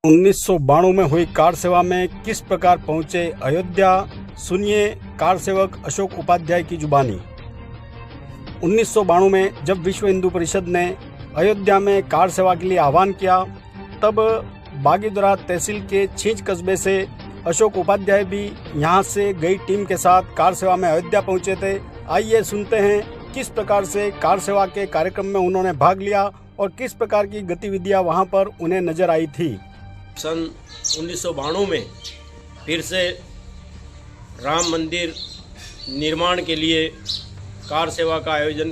1992 में हुई कार सेवा में किस प्रकार पहुंचे अयोध्या, सुनिए कार सेवक अशोक उपाध्याय की जुबानी। 1992 में जब विश्व हिंदू परिषद ने अयोध्या में कार सेवा के लिए आह्वान किया, तब बागीदोरा तहसील के छींच कस्बे से अशोक उपाध्याय भी यहां से गई टीम के साथ कार सेवा में अयोध्या पहुंचे थे। आइए सुनते हैं किस प्रकार से कार सेवा के कार्यक्रम में उन्होंने भाग लिया और किस प्रकार की गतिविधियां वहां पर उन्हें नजर आई थी। सन 1992 में फिर से राम मंदिर निर्माण के लिए कार सेवा का आयोजन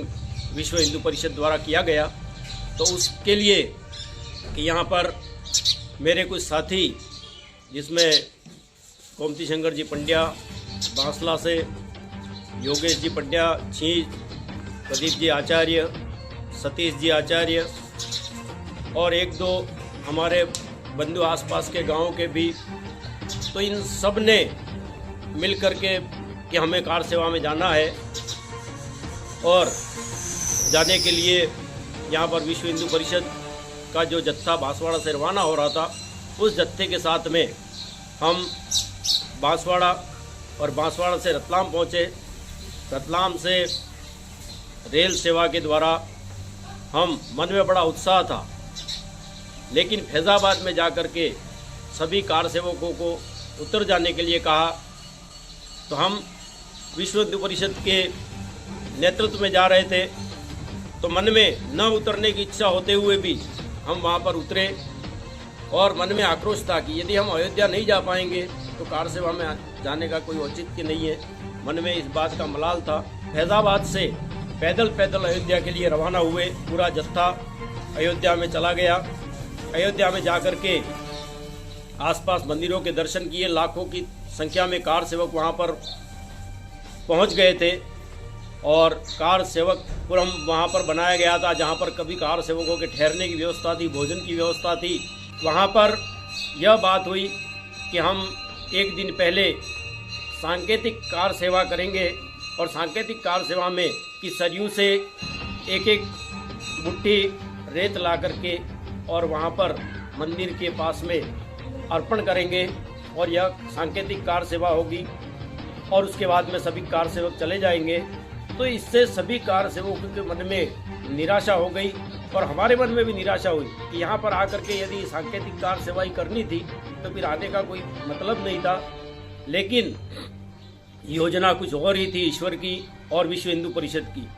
विश्व हिंदू परिषद द्वारा किया गया। तो उसके लिए कि यहाँ पर मेरे कुछ साथी, जिसमें गोमती शंकर जी पंड्या बांसला से, योगेश जी पंड्या छींच, प्रदीप जी आचार्य, सतीश जी आचार्य और एक दो हमारे बंधु आसपास के गांवों के भी, तो इन सब ने मिल कर के कि हमें कार सेवा में जाना है और जाने के लिए यहाँ पर विश्व हिंदू परिषद का जो जत्था बांसवाड़ा से रवाना हो रहा था, उस जत्थे के साथ में हम बांसवाड़ा और बांसवाड़ा से रतलाम पहुँचे। रतलाम से रेल सेवा के द्वारा हम मन में बड़ा उत्साह था, लेकिन फैज़ाबाद में जाकर के सभी कार सेवकों को उतर जाने के लिए कहा। तो हम विश्व हिंदू परिषद के नेतृत्व में जा रहे थे, तो मन में न उतरने की इच्छा होते हुए भी हम वहाँ पर उतरे और मन में आक्रोश था कि यदि हम अयोध्या नहीं जा पाएंगे तो कार सेवा में जाने का कोई औचित्य नहीं है। मन में इस बात का मलाल था। फैज़ाबाद से पैदल अयोध्या के लिए रवाना हुए। पूरा जत्था अयोध्या में चला गया। अयोध्या में जाकर के आसपास मंदिरों के दर्शन किए। लाखों की संख्या में कार सेवक वहां पर पहुंच गए थे और कार सेवकपुरम वहां पर बनाया गया था, जहां पर कभी कार सेवकों के ठहरने की व्यवस्था थी, भोजन की व्यवस्था थी। वहां पर यह बात हुई कि हम एक दिन पहले सांकेतिक कार सेवा करेंगे और सांकेतिक कार सेवा में कि सरयू से एक एक मुट्ठी रेत ला करके और वहाँ पर मंदिर के पास में अर्पण करेंगे और यह सांकेतिक कार सेवा होगी और उसके बाद में सभी कार सेवक चले जाएंगे। तो इससे सभी कार सेवकों के मन में निराशा हो गई और हमारे मन में भी निराशा हुई कि यहाँ पर आकर के यदि सांकेतिक कार सेवा ही करनी थी तो फिर आने का कोई मतलब नहीं था। लेकिन योजना कुछ और ही थी, ईश्वर की और विश्व हिंदू परिषद की।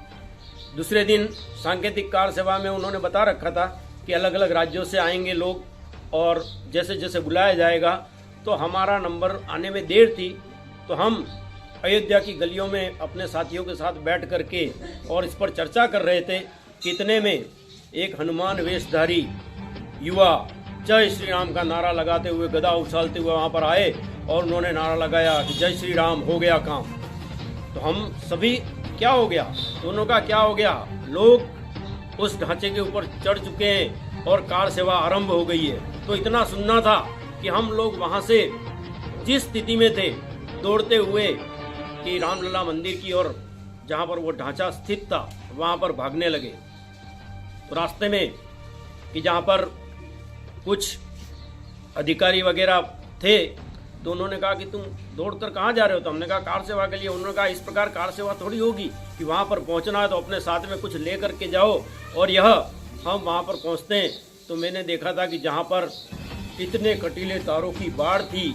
दूसरे दिन सांकेतिक कार सेवा में उन्होंने बता रखा था कि अलग अलग राज्यों से आएंगे लोग और जैसे जैसे बुलाया जाएगा। तो हमारा नंबर आने में देर थी, तो हम अयोध्या की गलियों में अपने साथियों के साथ बैठ करके और इस पर चर्चा कर रहे थे। कितने में एक हनुमान वेशधारी युवा जय श्री राम का नारा लगाते हुए, गदा उछालते हुए वहाँ पर आए और उन्होंने नारा लगाया कि जय श्री राम, हो गया काम। तो हम सभी क्या हो गया, दोनों का क्या हो गया, लोग उस ढांचे के ऊपर चढ़ चुके हैं और कार सेवा आरंभ हो गई है। तो इतना सुनना था कि हम लोग वहां से जिस स्थिति में थे, दौड़ते हुए कि रामलला मंदिर की ओर जहां पर वो ढांचा स्थित था वहां पर भागने लगे। तो रास्ते में कि जहां पर कुछ अधिकारी वगैरह थे, तो उन्होंने कहा कि तुम दौड़कर कहाँ जा रहे हो। तो हमने कहा कार सेवा के लिए। उन्होंने कहा इस प्रकार कार सेवा थोड़ी होगी कि वहाँ पर पहुँचना है तो अपने साथ में कुछ ले करके जाओ और यह हम वहाँ पर पहुँचते हैं। तो मैंने देखा था कि जहाँ पर इतने कटीले तारों की बाढ़ थी,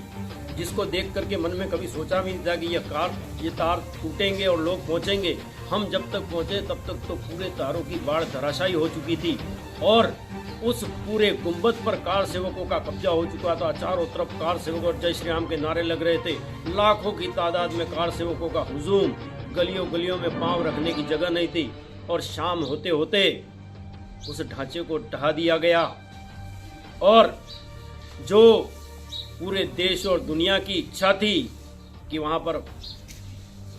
जिसको देख करके मन में कभी सोचा भी नहीं था कि ये तार टूटेंगे और लोग पहुँचेंगे। हम जब तक पहुँचे तब तक तो पूरे तारों की बाढ़ धराशायी हो चुकी थी और उस पूरे गुंबद पर कार सेवकों का कब्जा हो चुका था। चारों तरफ कार सेवक और जय श्री राम के नारे लग रहे थे। लाखों की तादाद में कार सेवकों का हुजूम, गलियों गलियों में पांव रखने की जगह नहीं थी। और शाम होते होते उस ढांचे को ढहा दिया गया और जो पूरे देश और दुनिया की इच्छा थी कि वहां पर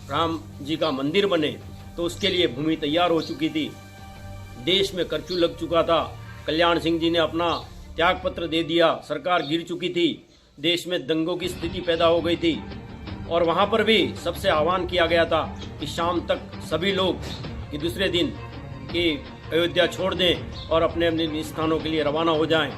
राम जी का मंदिर बने, तो उसके लिए भूमि तैयार हो चुकी थी। देश में कर्फ्यू लग चुका था। कल्याण सिंह जी ने अपना त्याग पत्र दे दिया। सरकार गिर चुकी थी। देश में दंगों की स्थिति पैदा हो गई थी और वहां पर भी सबसे आह्वान किया गया था कि शाम तक सभी लोग कि दूसरे दिन कि अयोध्या छोड़ दें और अपने अपने स्थानों के लिए रवाना हो जाएं।